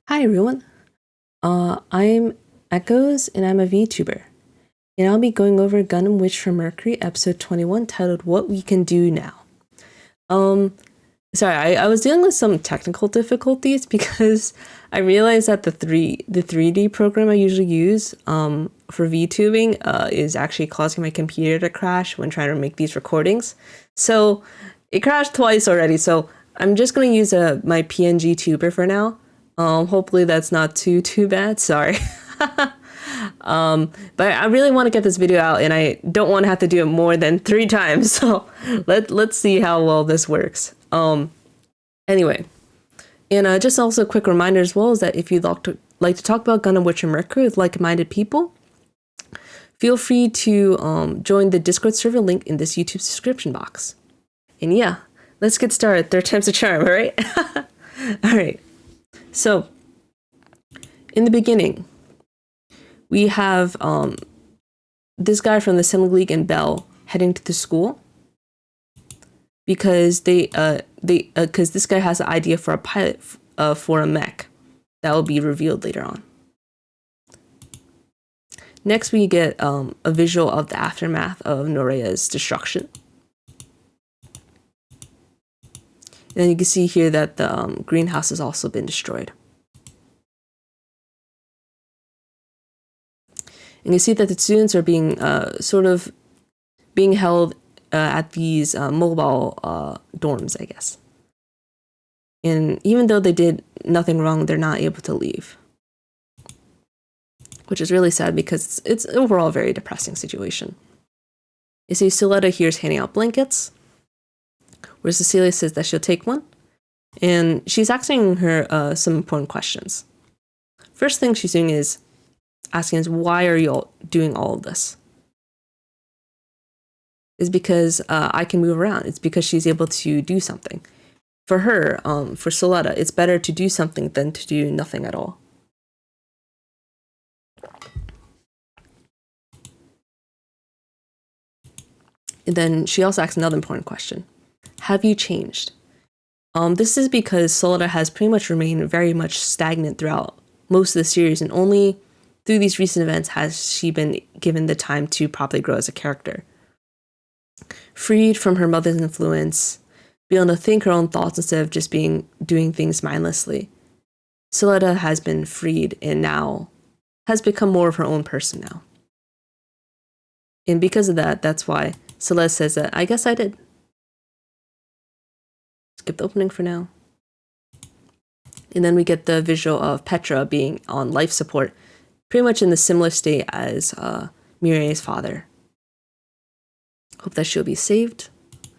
Hi everyone. I'm Echoes and I'm a VTuber. And I'll be going over Gundam Witch from Mercury episode 21 titled What We Can Do Now. Sorry, I was dealing with some technical difficulties because I realized that the 3D program I usually use for VTubing is actually causing my computer to crash when trying to make these recordings. So it crashed twice already, so I'm just going to use my PNG tuber for now. Hopefully that's not too bad. Sorry. But I really want to get this video out and I don't want to have to do it more than 3 times. So let's see how well this works. Anyway, and just also a quick reminder as well is that if you'd like to talk about Gundam Witch and Mercury with like-minded people, feel free to join the Discord server link in this YouTube description box. And yeah, let's get started. 3rd time's a charm, all right? All right. So, in the beginning, we have this guy from the Assembly League and Bell heading to the school because because this guy has an idea for a pilot for a mech that will be revealed later on. Next, we get a visual of the aftermath of Norea's destruction. And then you can see here that the greenhouse has also been destroyed. And you see that the students are being sort of being held at these mobile dorms, I guess. And even though they did nothing wrong, they're not able to leave. Which is really sad because it's overall a very depressing situation. You see Suletta here is handing out blankets, where Cecilia says that she'll take one. And she's asking her some important questions. First thing she's doing is asking us, why are you all doing all of this? It's because I can move around. It's because she's able to do something. For her, for Suletta, it's better to do something than to do nothing at all. And then she also asks another important question. Have you changed? This is because Suletta has pretty much remained very much stagnant throughout most of the series, and only through these recent events has she been given the time to properly grow as a character. Freed from her mother's influence, be able to think her own thoughts instead of just doing things mindlessly. Suletta has been freed and now has become more of her own person now. And because of that, that's why Celeste says that, I guess I did. Skip the opening for now. And then we get the visual of Petra being on life support, pretty much in the similar state as Miorine's father. Hope that she'll be saved.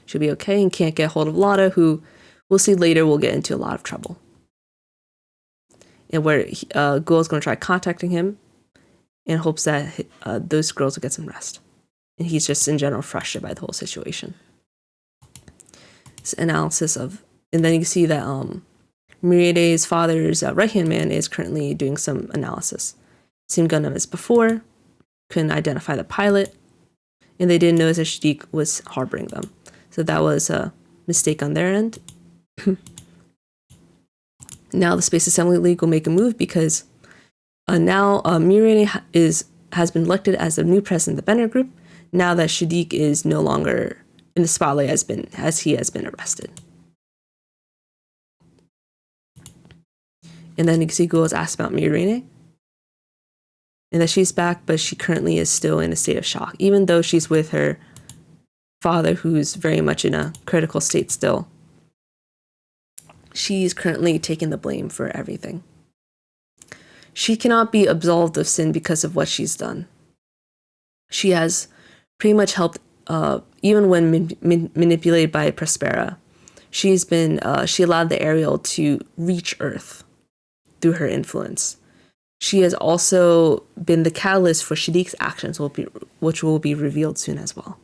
She'll be okay and can't get hold of Lauda, who we'll see later will get into a lot of trouble. And where Ghoul's going to try contacting him in hopes that those girls will get some rest. And he's just in general frustrated by the whole situation. This analysis of, and then you can see that Miorine's father's right-hand man is currently doing some analysis. Same Gundam as before, couldn't identify the pilot, and they didn't notice that Shaddiq was harboring them. So that was a mistake on their end. Now the Space Assembly League will make a move because now Miorine has been elected as the new president of the Bender Group, now that Shaddiq is no longer in the spotlight as he has been arrested. And then you can see Ghoul is asked about Miorine, and that she's back, but she currently is still in a state of shock, even though she's with her father, who's very much in a critical state still. She's currently taking the blame for everything. She cannot be absolved of sin because of what she's done. She has pretty much helped, even when manipulated by Prospera. She allowed the Ariel to reach Earth through her influence. She has also been the catalyst for Shaddiq's actions, which will be revealed soon as well.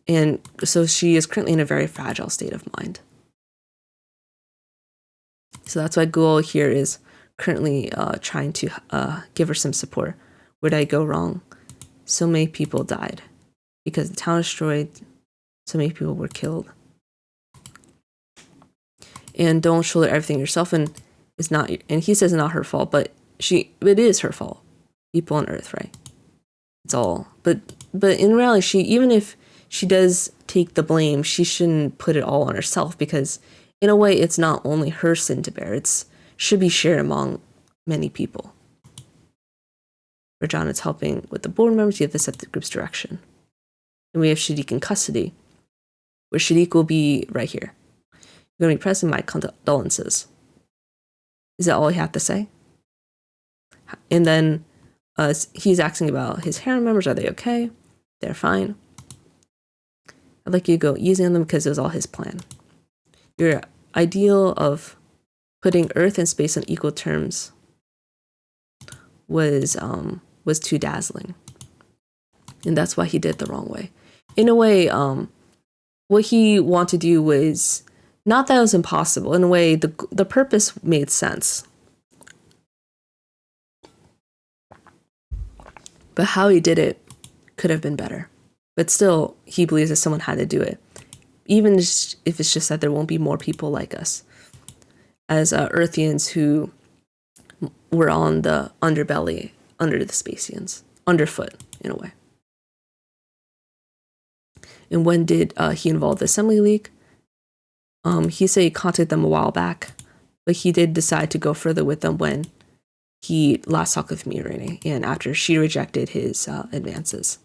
And so she is currently in a very fragile state of mind. So that's why Ghoul here is currently trying to give her some support. Where did I go wrong? So many people died because the town was destroyed. So many people were killed. And don't shoulder everything yourself. And It's not, and he says it's not her fault, but it is her fault. People on Earth, right? It's all, but in reality, even if she does take the blame, she shouldn't put it all on herself, because in a way, it's not only her sin to bear. Should be shared among many people. For John, it's helping with the board members. You have to set the group's direction. And we have Shaddiq in custody, where Shaddiq will be right here. You're going to be present. My condolences. Is that all you have to say? And then he's asking about his harem members. Are they okay? They're fine. I'd like you to go easy on them because it was all his plan. Your ideal of putting Earth and space on equal terms was too dazzling. And that's why he did it the wrong way. In a way, what he wanted to do was, not that it was impossible. In a way, the purpose made sense. But how he did it could have been better. But still, he believes that someone had to do it. Even if it's just that there won't be more people like us. As Earthians who were on the underbelly, under the Spacians. Underfoot, in a way. And when did he involve the Assembly League? He said he contacted them a while back, but he did decide to go further with them when he last talked with Miorine, and after she rejected his advances.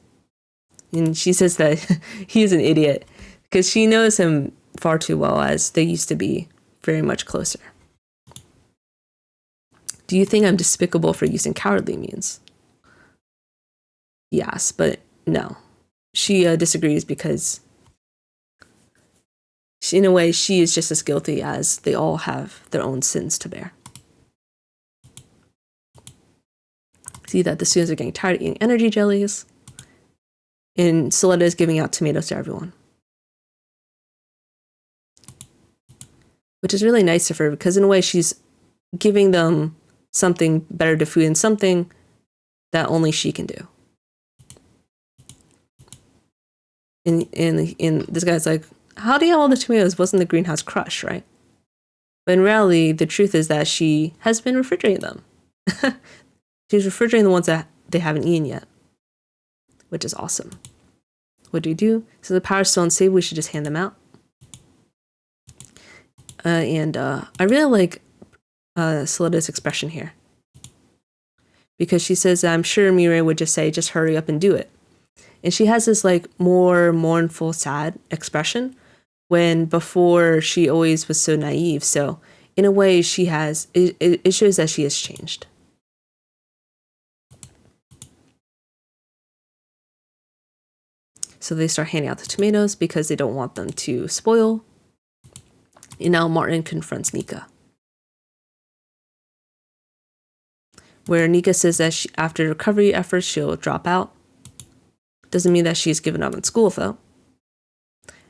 And she says that he's an idiot because she knows him far too well, as they used to be very much closer. Do you think I'm despicable for using cowardly means? Yes, but no. She disagrees because, in a way, she is just as guilty as they all have their own sins to bear. See that the students are getting tired of eating energy jellies, and Suletta is giving out tomatoes to everyone. Which is really nice of her, because in a way she's giving them something better to food and something that only she can do. And this guy's like, how do you have all the tomatoes? Wasn't the greenhouse crushed, right? But in reality, the truth is that she has been refrigerating them. She's refrigerating the ones that they haven't eaten yet, which is awesome. What do? So the power's still unstable, we should just hand them out. And I really like Suletta's expression here. Because she says, I'm sure Miorine would just say, just hurry up and do it. And she has this like more mournful, sad expression, when before she always was so naive. So in a way, she has, it shows that she has changed. So they start handing out the tomatoes because they don't want them to spoil. And now Martin confronts Nika, where Nika says that after recovery efforts, she'll drop out. Doesn't mean that she's given up on school, though.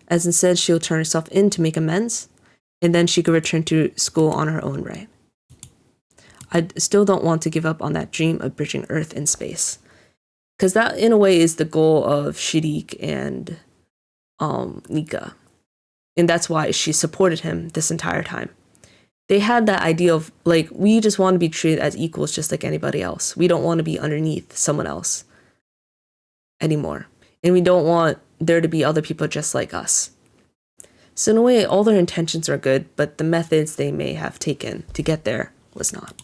As instead, she'll turn herself in to make amends, and then she could return to school on her own right. I still don't want to give up on that dream of bridging Earth and space. Because that, in a way, is the goal of Shaddiq and Nika. And that's why she supported him this entire time. They had that idea of, like, we just want to be treated as equals just like anybody else. We don't want to be underneath someone else anymore. And we don't want there to be other people just like us. So in a way, all their intentions are good, but the methods they may have taken to get there was not.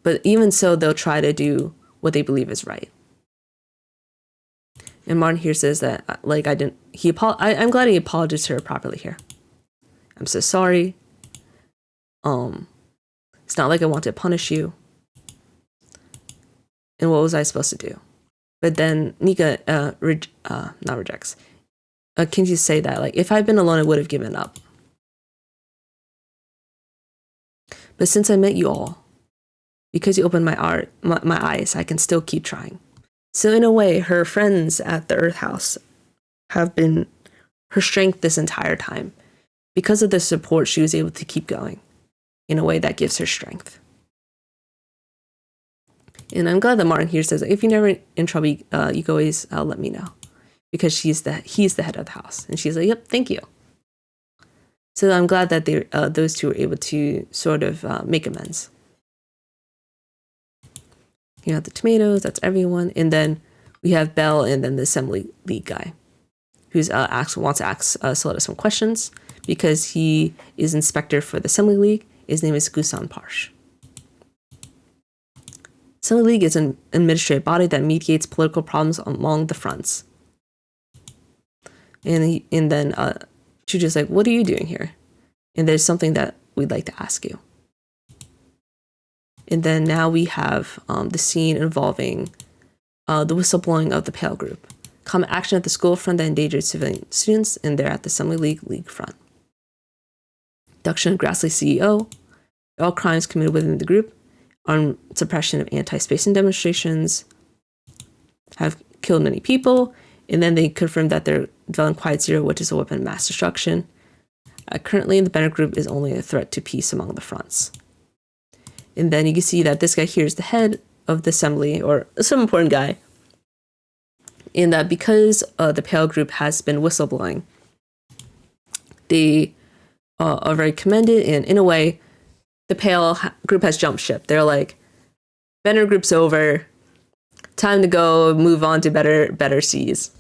But even so, they'll try to do what they believe is right. And Martin here says that, like, I'm glad he apologized to her properly here. I'm so sorry. It's not like I want to punish you. And what was I supposed to do? But then Nika not rejects. Can you say that, like, if I'd been alone, I would have given up. But since I met you all, because you opened my eyes, I can still keep trying. So in a way, her friends at the Earth House have been her strength this entire time. Because of the support, she was able to keep going in a way that gives her strength. And I'm glad that Martin here says, if you're never in trouble, you can always let me know. Because he's the head of the house. And she's like, yep, thank you. So I'm glad that those two were able to sort of make amends. You have the tomatoes, that's everyone. And then we have Belle and then the Assembly League guy who's wants to ask Suletta some questions because he is inspector for the Assembly League. His name is Gusan Parsh. Assembly League is an administrative body that mediates political problems along the fronts. And then Chujo's like, what are you doing here? And there's something that we'd like to ask you. And then now we have the scene involving the whistleblowing of the Pale Group. Common action at the school front that endangered civilian students, and they're at the Assembly League front. Abduction of Grassley CEO. All crimes committed within the group. On suppression of anti-spacing demonstrations. Have killed many people. And then they confirmed that they're developing Quiet Zero, which is a weapon of mass destruction. Currently, the Banner Group is only a threat to peace among the fronts. And then you can see that this guy here is the head of the assembly, or some important guy. In that because the Pale Group has been whistleblowing, they are very commended, and in a way, the Pale Group has jumped ship. They're like, Banner Group's over, time to go move on to better seas.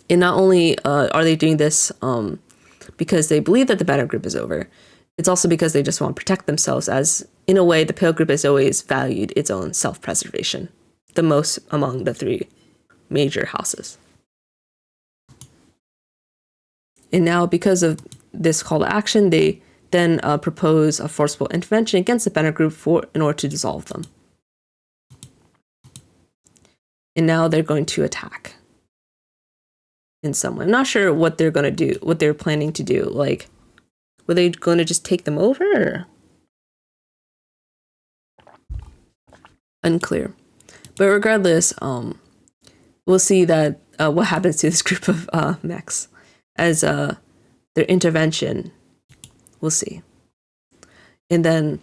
And not only are they doing this because they believe that the Banner Group is over, it's also because they just want to protect themselves, as in a way the Pale Group has always valued its own self-preservation, the most among the three major houses. And now because of this call to action, they then propose a forcible intervention against the Banner Group in order to dissolve them. And now they're going to attack in some way. I'm not sure what they're going to do, what they're planning to do. Like, were they going to just take them over? Or? Unclear. But regardless, we'll see that what happens to this group of mechs as their intervention. We'll see. And then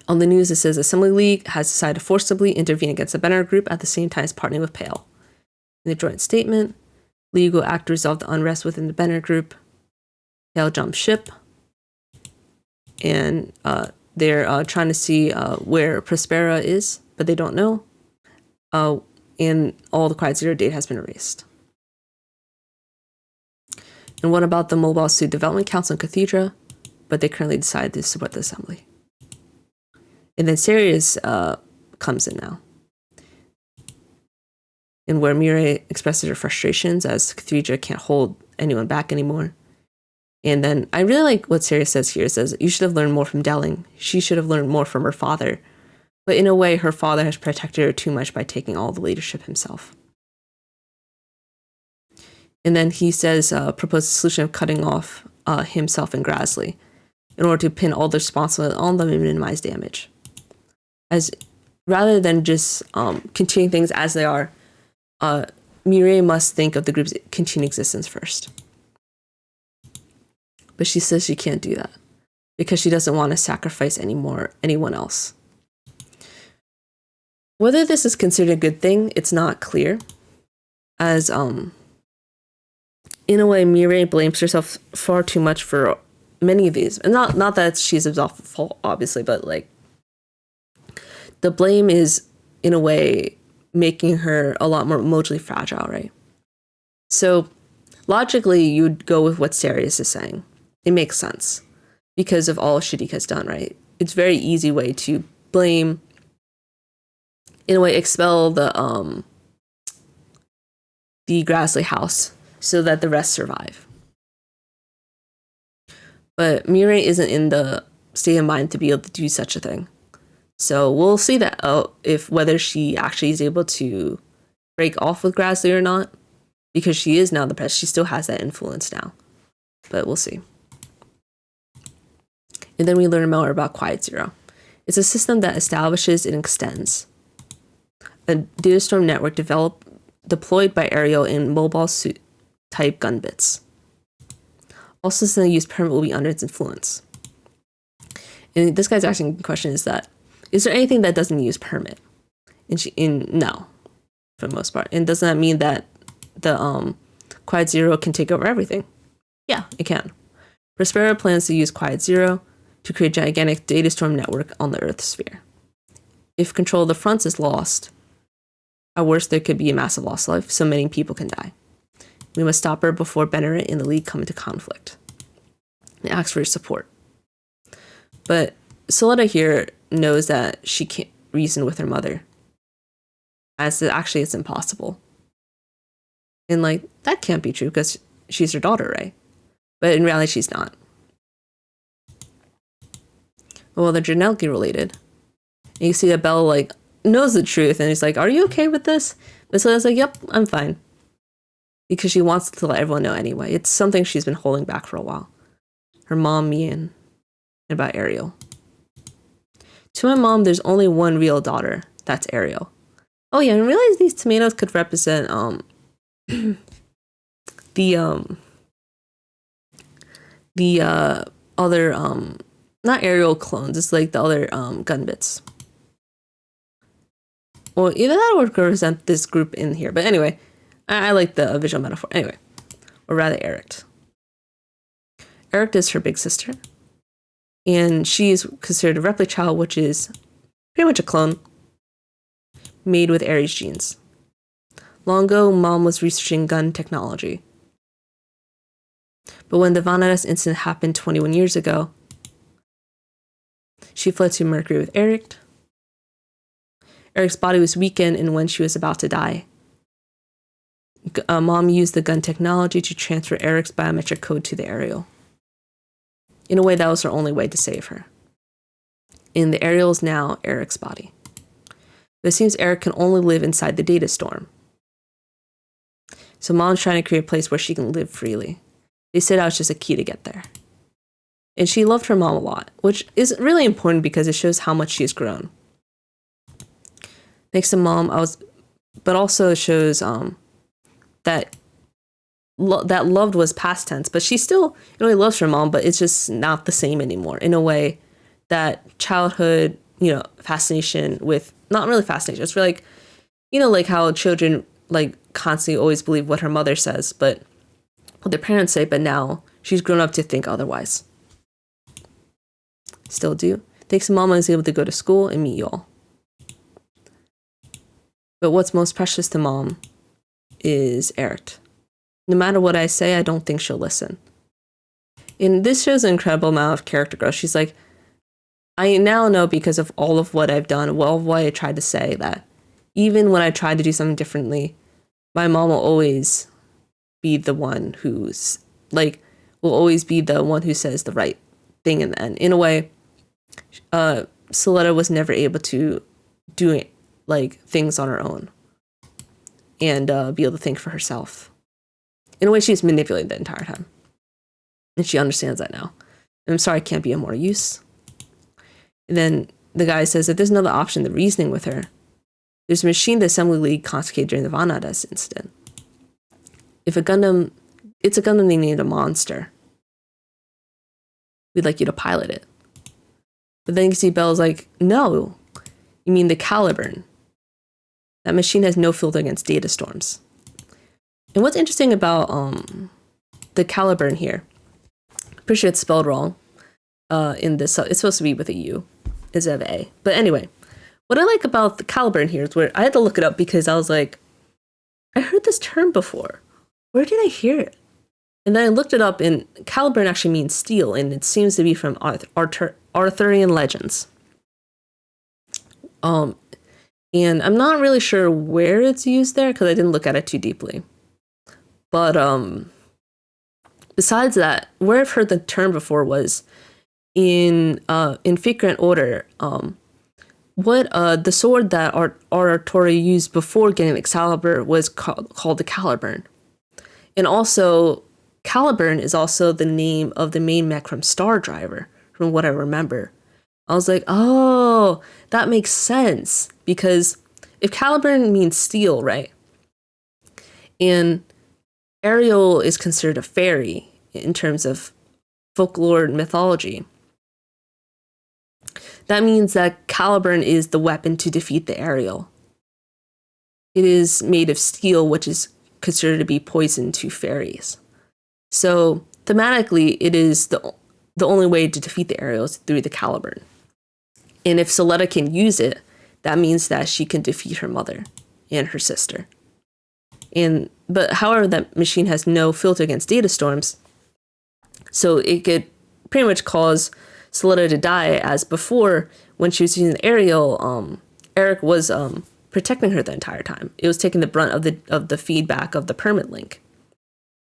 on the news, it says Assembly League has decided to forcibly intervene against the Banner Group at the same time as partnering with Pale. In the joint statement, League will act to resolve the unrest within the Banner Group. Pale jump ship. And they're trying to see where Prospera is, but they don't know. And all the Quiet Zero data has been erased. And what about the Mobile Suit Development Council in Cathedra? But they currently decided to support the assembly. And then Sirius comes in now. And where Miorine expresses her frustrations as Cathedra can't hold anyone back anymore. And then I really like what Sirius says here. It says, you should have learned more from Delling. She should have learned more from her father. But in a way, her father has protected her too much by taking all the leadership himself. And then he says, propose a solution of cutting off himself and Grassley in order to pin all the responsibility on them and minimize damage. As rather than just continuing things as they are, Miorine must think of the group's continued existence first. But she says she can't do that because she doesn't want to sacrifice anyone else. Whether this is considered a good thing, it's not clear. As in a way, Miorine blames herself far too much for many of these. And not that she's absolved of fault, obviously, but like the blame is in a way making her a lot more emotionally fragile, right? So logically, you'd go with what Sirius is saying. It makes sense because of all Shaddiq has done, right? It's a very easy way to blame, in a way, expel the Grassley house so that the rest survive. But Miorine isn't in the state of mind to be able to do such a thing. So we'll see that whether she actually is able to break off with Grassley or not, because she is now the president. She still has that influence now, but we'll see. And then we learn more about Quiet Zero. It's a system that establishes and extends a data storm network deployed by Ariel in mobile suit type gun bits. All systems that use permit will be under its influence. And this guy's asking the question is there anything that doesn't use permit? And no, for the most part. And doesn't that mean that the Quiet Zero can take over everything? Yeah, it can. Prospera plans to use Quiet Zero to create a gigantic data storm network on the Earth sphere. If control of the fronts is lost, at worst there could be a massive loss of life, so many people can die. We must stop her before Benneret and the League come into conflict. And asks for your support. But Suletta here knows that she can't reason with her mother, as it actually is impossible. And like, that can't be true because she's her daughter, right? But in reality, she's not. Well, they're genetically related. And you see that Bella like knows the truth and he's like, are you okay with this? But Suletta's like, yep, I'm fine. Because she wants to let everyone know anyway. It's something she's been holding back for a while. Her mom, me, and about Ariel. To my mom, there's only one real daughter. That's Ariel. Oh yeah, and realize these tomatoes could represent the other not Ariel clones. It's like the other gun bits. Well, either that or represent this group in here. But anyway, I like the visual metaphor. Anyway, or rather, Eric. Eric is her big sister. And she is considered a replica child, which is pretty much a clone made with Ares genes. Long ago, Mom was researching gun technology. But when the Vanadas incident happened 21 years ago, she fled to Mercury with Eric. Eric's body was weakened, and when she was about to die, Mom used the gun technology to transfer Eric's biometric code to the Ariel. In a way, that was her only way to save her. And the Ariel is now Eric's body. But it seems Eric can only live inside the data storm. So Mom's trying to create a place where she can live freely. They said that was just a key to get there. And she loved her mom a lot, which is really important because it shows how much she's grown. Thanks to Mom, but also shows that that loved was past tense, but she still loves her mom, but it's just not the same anymore. In a way, that childhood, fascination with, not really fascination, it's really like how children like constantly always believe what her mother says, but what their parents say, but now she's grown up to think otherwise. Still do. Thanks to Mama is able to go to school and meet y'all. But what's most precious to Mom is Eric. No matter what I say, I don't think she'll listen. And this shows an incredible amount of character growth. She's like, I now know because of all of what I've done, what I tried to say, that even when I tried to do something differently, my mom will always be the one who's will always be the one who says the right thing in the end. In a way, Suletta was never able to do things on her own and be able to think for herself. In a way, she's manipulated the entire time. And she understands that now. And I'm sorry, I can't be of more use. And then the guy says that there's another option, the reasoning with her. There's a machine the Assembly League confiscated during the Vanadas incident. It's a Gundam they named a monster. We'd like you to pilot it. But then you see Belle's like, no, you mean the Caliburn. That machine has no filter against data storms. And what's interesting about the Caliburn here, I'm pretty sure it's spelled wrong in this. It's supposed to be with a U instead of A. But anyway, what I like about the Caliburn here is where I had to look it up because I was like, I heard this term before. Where did I hear it? And then I looked it up, and Caliburn actually means steel, and it seems to be from Arthurian legends. And I'm not really sure where it's used there because I didn't look at it too deeply. But besides that, where I've heard the term before was in Figure Order. The sword that Arthurian used before getting Excalibur was called the Caliburn. And also, Caliburn is also the name of the main mech from Star Driver, from what I remember. I was like, oh, that makes sense. Because if Caliburn means steel, right? And Ariel is considered a fairy in terms of folklore and mythology. That means that Caliburn is the weapon to defeat the Ariel. It is made of steel, which is considered to be poison to fairies. So thematically, it is the only way to defeat the aerial is through the Caliburn. And if Suletta can use it, that means that she can defeat her mother and her sister. But however, that machine has no filter against data storms, so it could pretty much cause Suletta to die, as before, when she was using the aerial, Eric was protecting her the entire time. It was taking the brunt of the feedback of the permit link.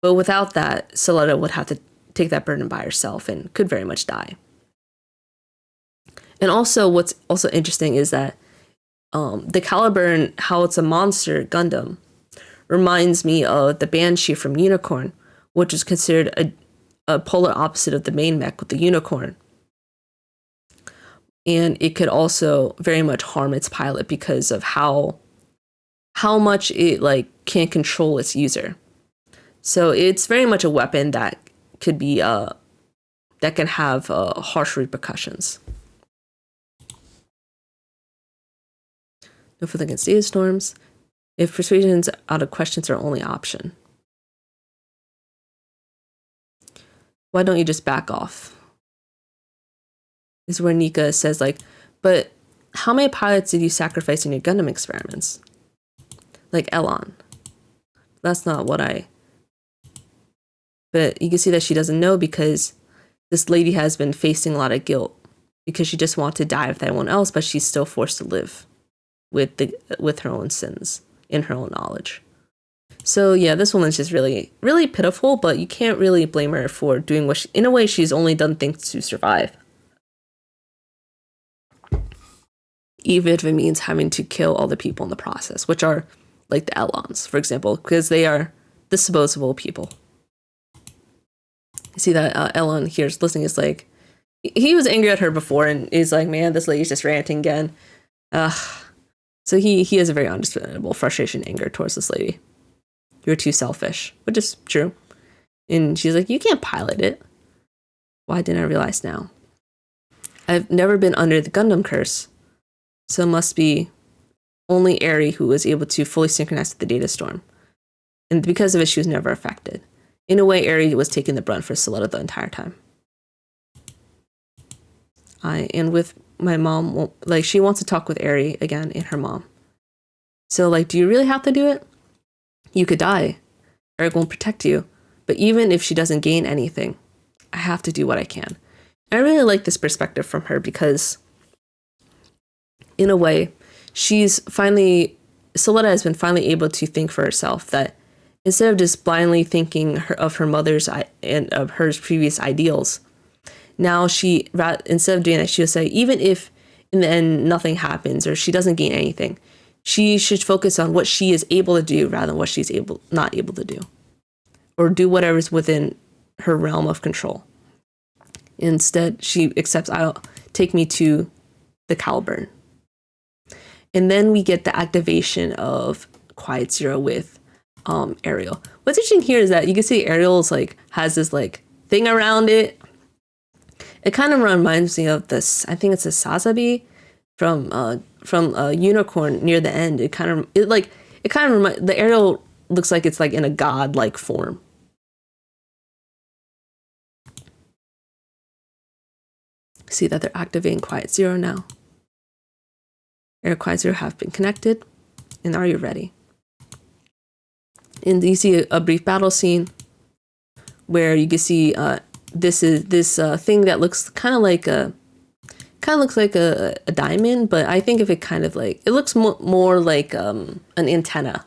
But without that, Suletta would have to take that burden by herself and could very much die. And also, what's also interesting is that the Caliburn, how it's a monster Gundam, reminds me of the Banshee from Unicorn, which is considered a polar opposite of the main mech with the unicorn. And it could also very much harm its pilot because of how much it can't control its user. So it's very much a weapon that could be that can have harsh repercussions. No filter against data storms. If persuasion's out of questions are only option. Why don't you just back off? This is where Nika says, but how many pilots did you sacrifice in your Gundam experiments? Like Elon. That's not what But you can see that she doesn't know, because this lady has been facing a lot of guilt because she just wants to die with everyone else, but she's still forced to live with her own sins in her own knowledge. So yeah, this woman's just really, really pitiful, but you can't really blame her for doing what in a way, she's only done things to survive. Even if it means having to kill all the people in the process, which are like the Elons, for example, because they are disposable people. You see that Elon here is listening, is like, he was angry at her before, and he's like, man, this lady's just ranting again. So he has a very understandable frustration, anger towards this lady. You're too selfish, which is true. And she's like, you can't pilot it. Why didn't I realize now? I've never been under the Gundam curse, so it must be only Eri who was able to fully synchronize with the data storm. And because of it, she was never affected. In a way, Eri was taking the brunt for Suletta the entire time. And with my mom, she wants to talk with Eri again and her mom. So, do you really have to do it? You could die. Eric won't protect you. But even if she doesn't gain anything, I have to do what I can. And I really like this perspective from her, because in a way, Suletta has been finally able to think for herself, that instead of just blindly thinking of her mother's and of her previous ideals, now instead of doing that, she'll say, even if in the end nothing happens or she doesn't gain anything, she should focus on what she is able to do rather than what she's not able to do, or do whatever's within her realm of control. Instead, she accepts, I'll take me to the Caliburn. And then we get the activation of Quiet Zero with Ariel. What's interesting here is that you can see Ariel's has this thing around it. It kind of reminds me of this, I think it's a Sazabi from Unicorn near the end. The Ariel looks like it's in a god-like form. See that they're activating Quiet Zero now. Air Quiet Zero have been connected, and are you ready? And you see a brief battle scene where you can see this thing that looks kind of looks like a diamond, but I think of it kind of it looks more like an antenna.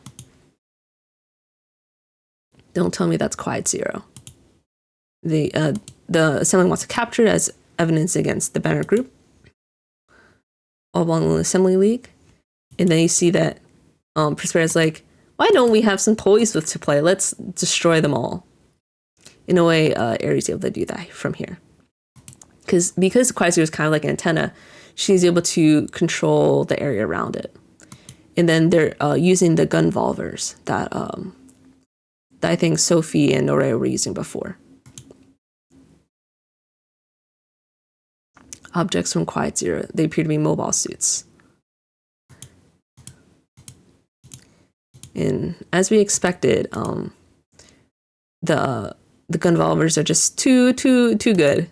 Don't tell me that's Quiet Zero. The assembly wants to capture it as evidence against the Banner Group, all belong in the Assembly League. And then you see that Prospera's why don't we have some toys to play? Let's destroy them all. In a way, Aries is able to do that from here. Because Quiet Zero is kind of like an antenna, she's able to control the area around it. And then they're using the Gundvolvers that I think Sophie and Noreo were using before. Objects from Quiet Zero, they appear to be mobile suits. And as we expected, the the Gundvolvers are just too good.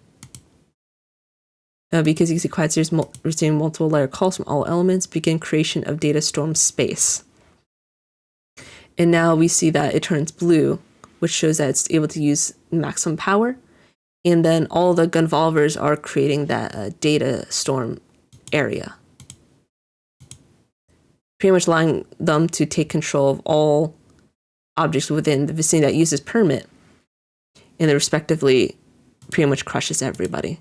Because you can see quiet series receiving multiple layer calls from all elements, begin creation of data storm space. And now we see that it turns blue, which shows that it's able to use maximum power. And then all the Gundvolvers are creating that data storm area, pretty much allowing them to take control of all objects within the vicinity that uses permit, and they respectively pretty much crushes everybody.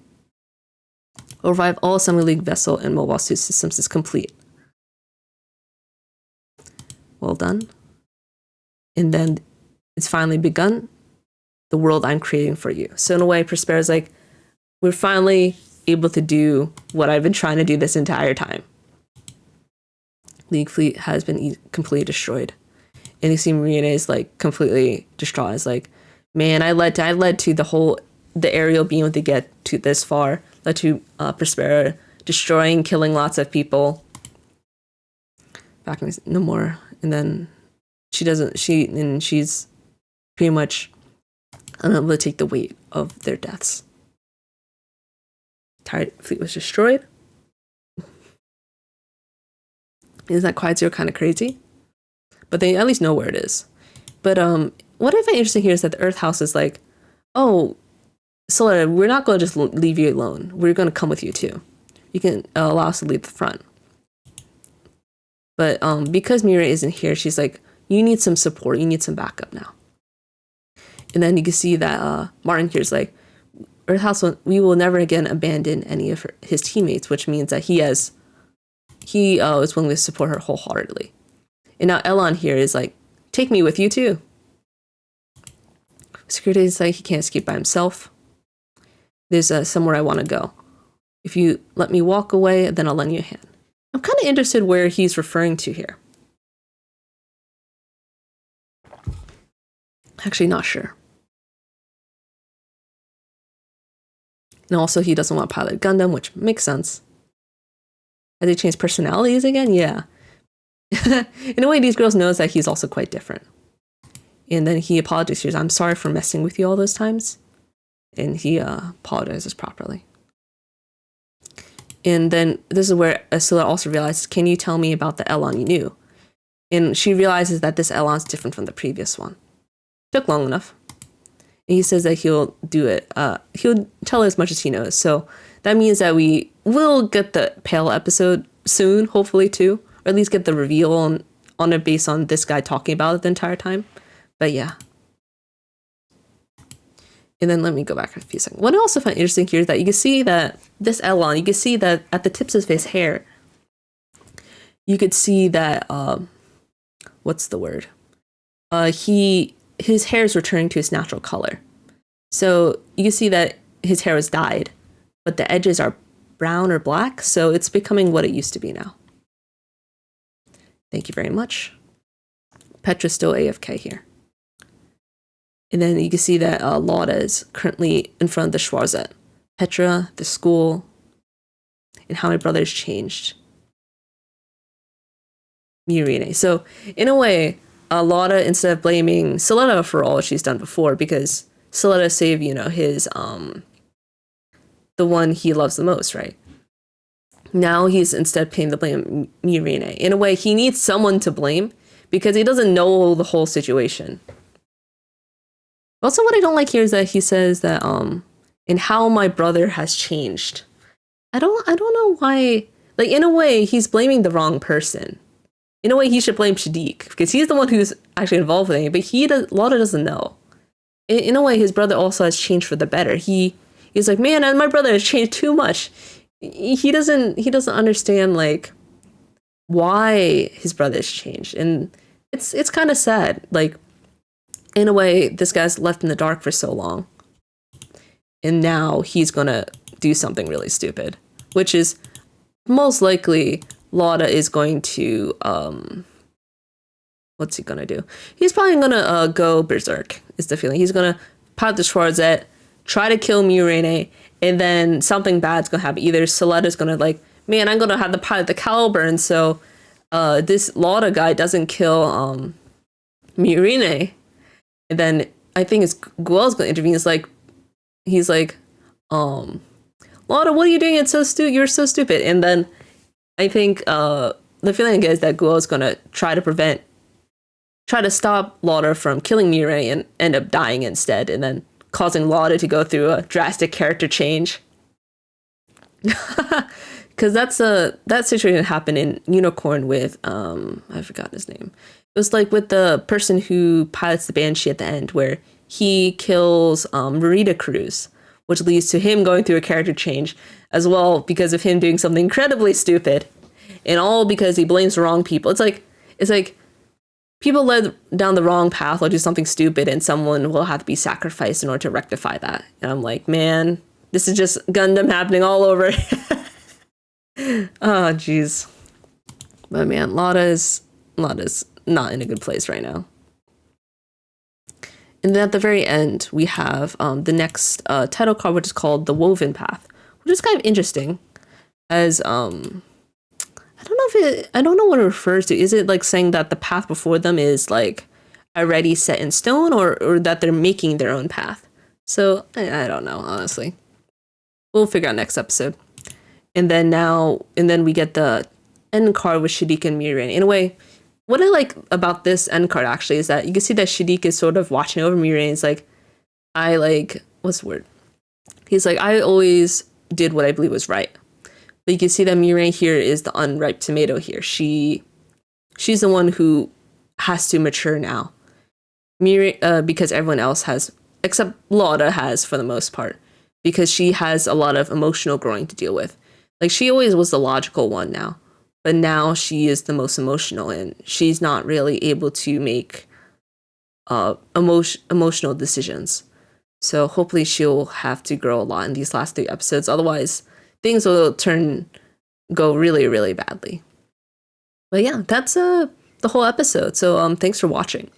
Revive all Assembly League vessel and mobile suit systems is complete. Well done. And then it's finally begun, the world I'm creating for you. So in a way, Prospera's like, we're finally able to do what I've been trying to do this entire time. League fleet has been completely destroyed. And you see Miorine is like completely distraught. It's like, man, I led to the aerial being able to get to this far. Led to Prospera destroying, killing lots of people. Back no more. And then she's pretty much unable to take the weight of their deaths. Entire fleet was destroyed. Isn't that Quiet Zero kind of crazy? But they at least know where it is. But what I find interesting here is that the Earth House is like, oh, Suletta, we're not going to just leave you alone. We're going to come with you too. You can allow us to lead the front. But because Miorine isn't here, she's like, you need some support. You need some backup now. And then you can see that Martin here is like, Earth House, we will never again abandon any of his teammates, which means that he is willing to support her wholeheartedly. And now Elon here is like, take me with you too. Security is like, he can't escape by himself. There's somewhere I want to go. If you let me walk away, then I'll lend you a hand. I'm kind of interested where he's referring to here. Actually, not sure. And also, he doesn't want to pilot Gundam, which makes sense. Has he changed personalities again? Yeah. In a way, these girls knows that he's also quite different. And then he apologizes. I'm sorry for messing with you all those times. And he apologizes properly. And then this is where Suletta also realizes, can you tell me about the Elon you knew? And she realizes that this Elon's different from the previous one. Took long enough. And he says that he'll do it. He'll tell as much as he knows. So that means that we will get the Pale episode soon, hopefully too. Or at least get the reveal on it based on this guy talking about it the entire time. But yeah. And then let me go back a few seconds. What I also find interesting here is that you can see that this Elon, you can see that at the tips of his hair, you could see that, what's the word? His hair is returning to its natural color. So you can see that his hair was dyed, but the edges are brown or black. So it's becoming what it used to be now. Thank you very much. Petra's still AFK here. And then you can see that Lauda is currently in front of the Schwarzette. Petra, the school, and how my brother's changed. Miorine. So in a way, Lauda, instead of blaming Suletta for all she's done before, because Suletta saved, his, the one he loves the most, right? Now he's instead paying the blame Miorine. In a way, he needs someone to blame because he doesn't know the whole situation. Also, what I don't like here is that he says that, and how my brother has changed. I don't know why, like, in a way, he's blaming the wrong person. In a way, he should blame Shaddiq, because he's the one who's actually involved in it, but Lauda doesn't know. In a way, his brother also has changed for the better. He's like, man, my brother has changed too much. He doesn't understand, like, why his brother has changed. And it's kind of sad. Like, in a way, this guy's left in the dark for so long. And now he's going to do something really stupid. Which is, most likely, Lauda is going to, what's he going to do? He's probably going to go berserk, is the feeling. He's going to pop the Schwarzette, try to kill Miorine, and then something bad's going to happen. Either Suletta's going to, like, man, I'm going to have to pilot the Caliburn, so this Lauda guy doesn't kill Miorine. And then I think it's Guel's gonna intervene. He's like, Lauda, what are you doing? It's so stupid. You're so stupid. And then I think the feeling I get is that Guel is gonna try to stop Lauda from killing Miorine and end up dying instead, and then causing Lauda to go through a drastic character change. Because that situation happened in Unicorn with I forgot his name. It was like with the person who pilots the Banshee at the end, where he kills Marita Cruz, which leads to him going through a character change as well because of him doing something incredibly stupid, and all because he blames the wrong people. It's like people led down the wrong path or do something stupid, and someone will have to be sacrificed in order to rectify that. And I'm like, man, this is just Gundam happening all over. Oh, jeez. But man, Lauda's not in a good place right now. And then at the very end, we have the next title card, which is called The Woven Path, which is kind of interesting. As I don't know what it refers to. Is it like saying that the path before them is like already set in stone, or that they're making their own path? So I don't know, honestly. We'll figure out next episode. And then we get the end card with Shaddiq and Miorine. In a way, what I like about this end card actually is that you can see that Shaddiq is sort of watching over Miorine. It's like, what's the word? He's like, I always did what I believe was right. But you can see that Miorine here is the unripe tomato here. She's the one who has to mature now. Miorine, because everyone else has, except Lauda has for the most part, because she has a lot of emotional growing to deal with. Like, she always was the logical one now, but now she is the most emotional, and she's not really able to make emotional decisions. So hopefully she'll have to grow a lot in these last 3 episodes. Otherwise, things will go really, really badly. But yeah, that's the whole episode. So thanks for watching.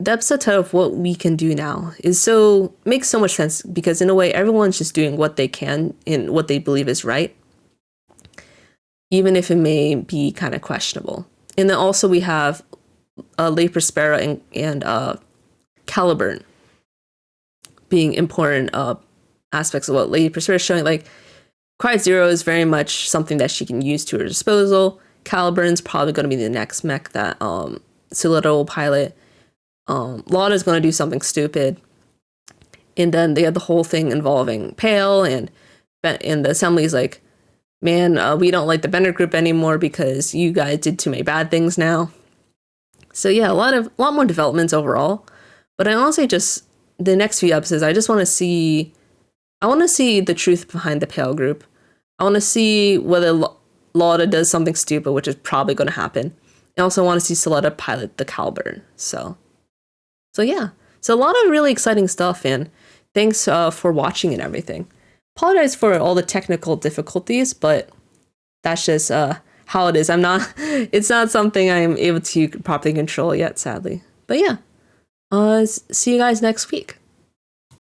The episode title of What We Can Do Now makes so much sense, because in a way everyone's just doing what they can in what they believe is right, even if it may be kind of questionable. And then also we have Lady Prospera and Caliburn being important aspects of what Lady Prospera is showing. Like, Quiet Zero is very much something that she can use to her disposal. Caliburn's probably going to be the next mech that Suletta will pilot. Lauda is going to do something stupid. And then they have the whole thing involving Pale, and the assembly is like, man, we don't like the Bender group anymore because you guys did too many bad things now. So yeah, a lot more developments overall. But I honestly just, the next few episodes, I want to see the truth behind the Pale group. I want to see whether Lauda does something stupid, which is probably going to happen. I also want to see Suletta pilot the Caliburn. So yeah, so a lot of really exciting stuff, and thanks for watching and everything. Apologize for all the technical difficulties, but that's just how it is. It's not something I'm able to properly control yet, sadly. But yeah, see you guys next week.